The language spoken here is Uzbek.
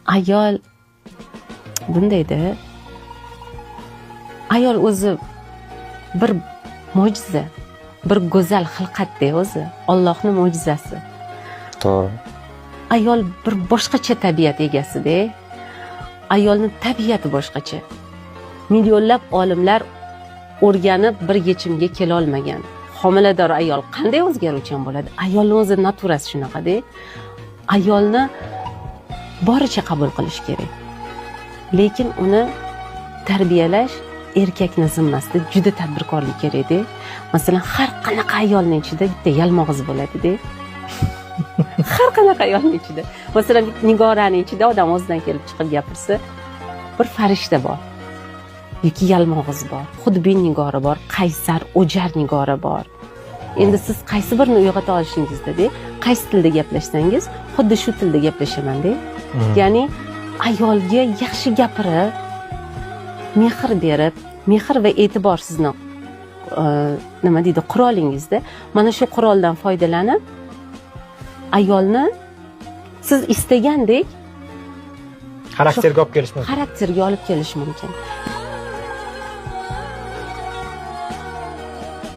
ayol bundayda, ayol o'zi bir mo'jiza, bir go'zal xilqatda o'zi, Allohning mo'jizasi. To'g'ri. Ayol bir boshqacha tabiat egasida. Ayolning tabiati boshqacha. Millionlab olimlar o'rganib bir yechimga kela olmagan. Homilador ayol qanday o'zgaruvchan bo'ladi? Ayolning o'zi naturasi shunaqada. Ayolni boricha qabul qilish kerak. Lekin uni tarbiyalash erkakning zimmasida juda tadbirkorlik kerak-da. Masalan, har qanaqa ayolning ichida bitta yalmog'iz bo'ladi-da. Har qanaqa ayolning ichida. Masalan, Nigoraning ichida odam o'zidan kelib chiqib gapirsa, bir farishta bor. Yoki yalmog'iz bor. Xudbin Nigora bor, qaysar, o'jar Nigora bor. Endi siz qaysi birini uyg'ota olishingizda-da, qaysi tilda gaplashsangiz, xuddi shu tilda gaplashaman-da. Ya'ni ayolga yaxshi gapirib, mehr berib, mehr va e'tibor sizni nima deydi, qurolingizda. Mana shu quroldan foydalanib ayolni siz istagandek xarakterga olib kelish mumkin. Xarakterga olib kelish mumkin.